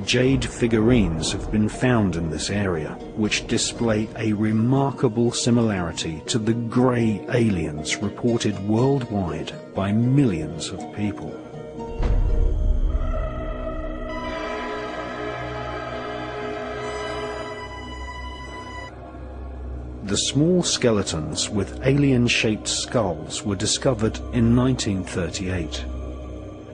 jade figurines have been found in this area, which display a remarkable similarity to the grey aliens reported worldwide by millions of people. The small skeletons with alien-shaped skulls were discovered in 1938.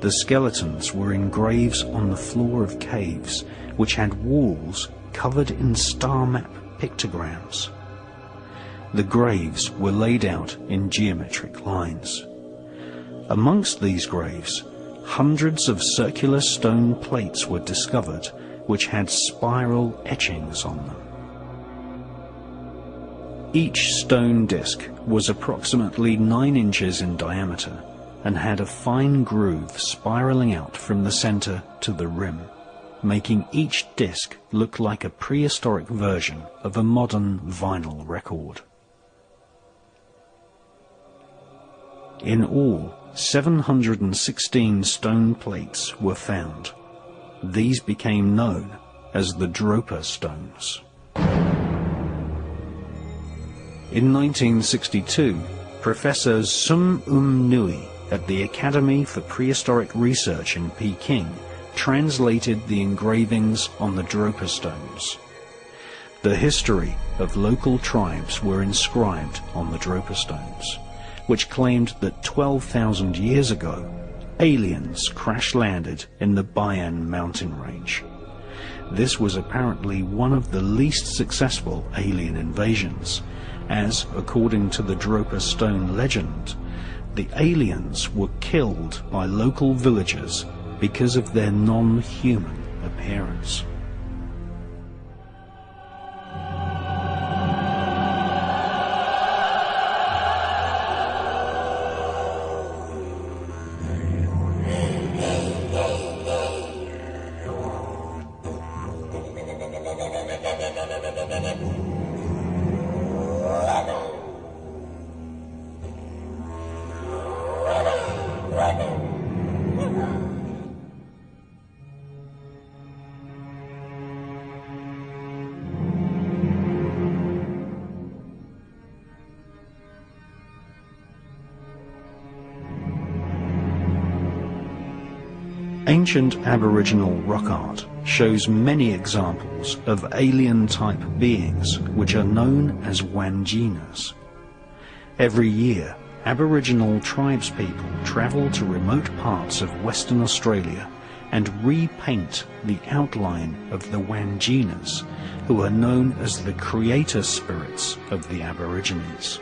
The skeletons were in graves on the floor of caves, which had walls covered in star map pictograms. The graves were laid out in geometric lines. Amongst these graves, hundreds of circular stone plates were discovered, which had spiral etchings on them. Each stone disc was approximately 9 inches in diameter and had a fine groove spiraling out from the center to the rim, making each disc look like a prehistoric version of a modern vinyl record. In all, 716 stone plates were found. These became known as the Dropa stones. In 1962, Professor Sum Nui at the Academy for Prehistoric Research in Peking translated the engravings on the Dropa stones. The history of local tribes were inscribed on the Dropa stones, which claimed that 12,000 years ago, aliens crash-landed in the Bayan mountain range. This was apparently one of the least successful alien invasions, as, according to the Dropa stone legend, the aliens were killed by local villagers because of their non-human appearance. Ancient Aboriginal rock art shows many examples of alien-type beings which are known as Wanjinas. Every year, Aboriginal tribespeople travel to remote parts of Western Australia and repaint the outline of the Wanjinas, who are known as the creator spirits of the Aborigines.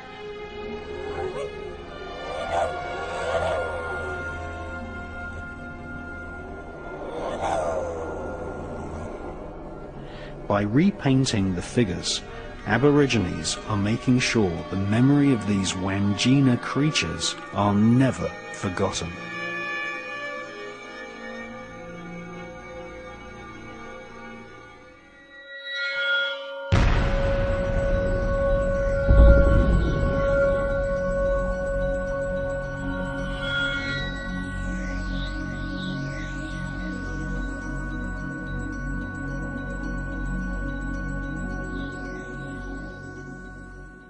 By repainting the figures, Aborigines are making sure the memory of these Wanjina creatures are never forgotten.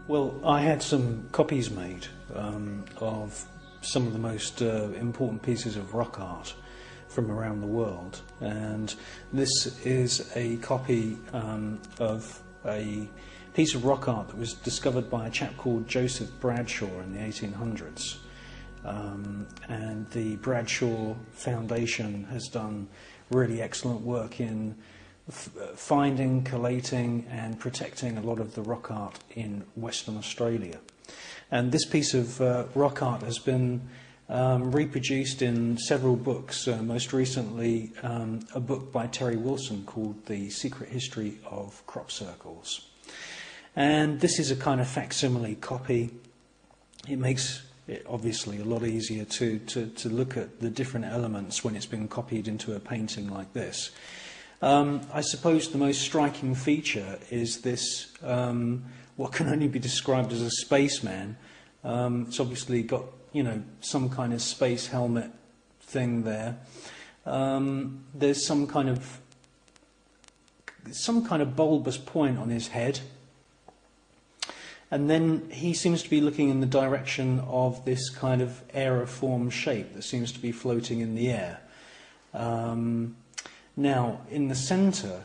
Well, I had some copies made of some of the most important pieces of rock art from around the world, and this is a copy of a piece of rock art that was discovered by a chap called Joseph Bradshaw in the 1800s. And the Bradshaw Foundation has done really excellent work in finding, collating and protecting a lot of the rock art in Western Australia. And this piece of rock art has been reproduced in several books, most recently a book by Terry Wilson called The Secret History of Crop Circles. And this is a kind of facsimile copy. It makes it obviously a lot easier to look at the different elements when it's been copied into a painting like this. I suppose the most striking feature is this, what can only be described as a spaceman. It's obviously got, you know, some kind of space helmet thing there. There's some kind of some kind of bulbous point on his head. And then he seems to be looking in the direction of this kind of aeriform shape that seems to be floating in the air. Now, in the centre,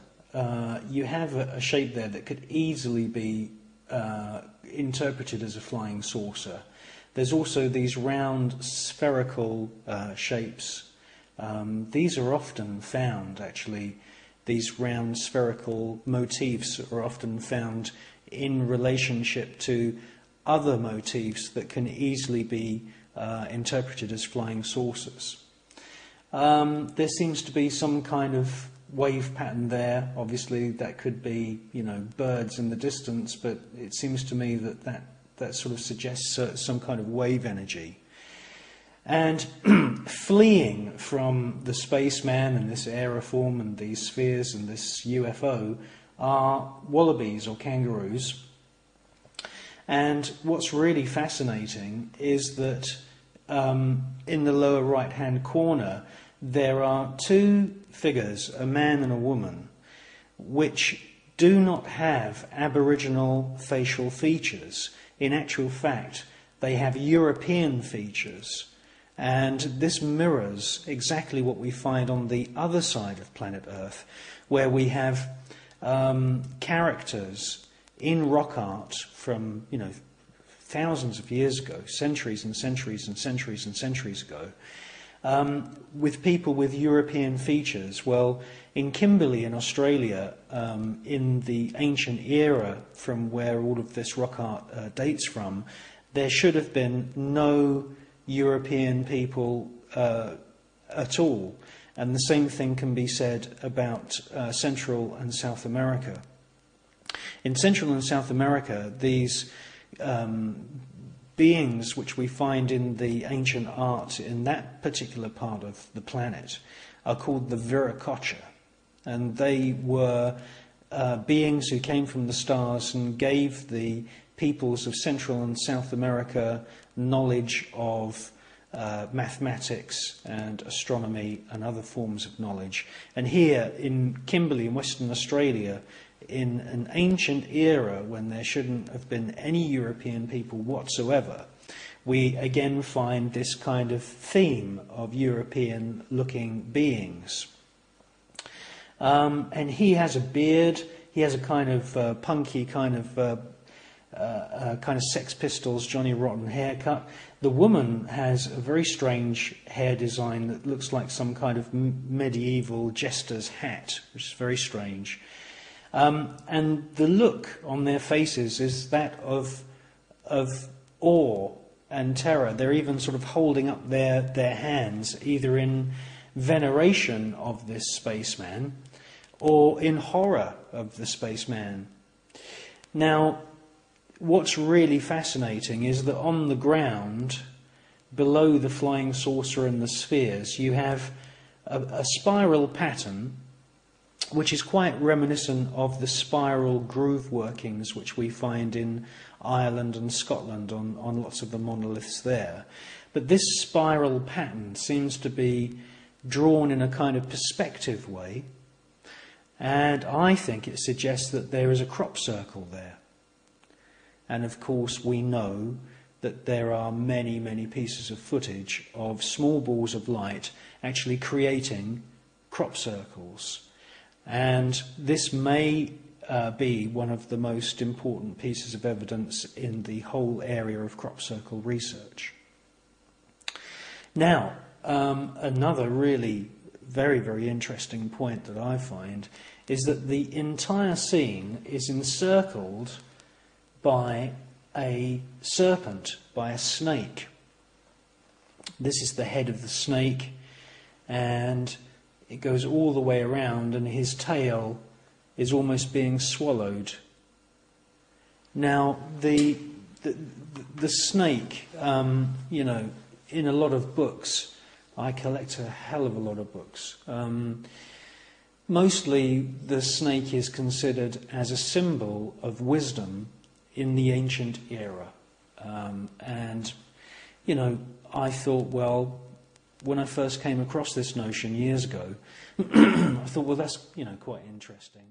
you have a shape there that could easily be interpreted as a flying saucer. There's also these round spherical shapes. These are often found, actually, these round spherical motifs are often found in relationship to other motifs that can easily be interpreted as flying saucers. There seems to be some kind of wave pattern there. Obviously that could be, you know, birds in the distance, but it seems to me that sort of suggests some kind of wave energy. And fleeing from the spaceman and this aeriform and these spheres and this UFO are wallabies or kangaroos. And what's really fascinating is that in the lower right hand corner there are two figures, a man and a woman, which do not have Aboriginal facial features. In actual fact, they have European features. And this mirrors exactly what we find on the other side of planet Earth, where we have characters in rock art from, you know, thousands of years ago, centuries and centuries and centuries and centuries ago, with people with European features. Well, in Kimberley in Australia, in the ancient era from where all of this rock art dates from, there should have been no European people at all. And the same thing can be said about Central and South America. In Central and South America, these beings which we find in the ancient art in that particular part of the planet are called the Viracocha. And they were beings who came from the stars and gave the peoples of Central and South America knowledge of mathematics and astronomy and other forms of knowledge. And here in Kimberley in Western Australia, in an ancient era when there shouldn't have been any European people whatsoever, we again find this kind of theme of European looking beings. And he has a beard, he has a kind of punky kind of Sex Pistols, Johnny Rotten haircut. The woman has a very strange hair design that looks like some kind of medieval jester's hat, which is very strange. And the look on their faces is that of awe and terror. They're even sort of holding up their hands, either in veneration of this spaceman or in horror of the spaceman. Now, what's really fascinating is that on the ground, below the flying saucer and the spheres, you have a spiral pattern which is quite reminiscent of the spiral groove workings which we find in Ireland and Scotland on lots of the monoliths there. But this spiral pattern seems to be drawn in a kind of perspective way, and I think it suggests that there is a crop circle there. And of course we know that there are many, many pieces of footage of small balls of light actually creating crop circles. And this may be one of the most important pieces of evidence in the whole area of crop circle research. Now, another really very, very interesting point that I find is that the entire scene is encircled by a serpent, by a snake. This is the head of the snake, and it goes all the way around, and his tail is almost being swallowed. Now, the snake, you know, in a lot of books, I collect a hell of a lot of books. Mostly the snake is considered as a symbol of wisdom in the ancient era. And, you know, I thought, well, when I first came across this notion years ago, I thought, well, that's, you know, quite interesting.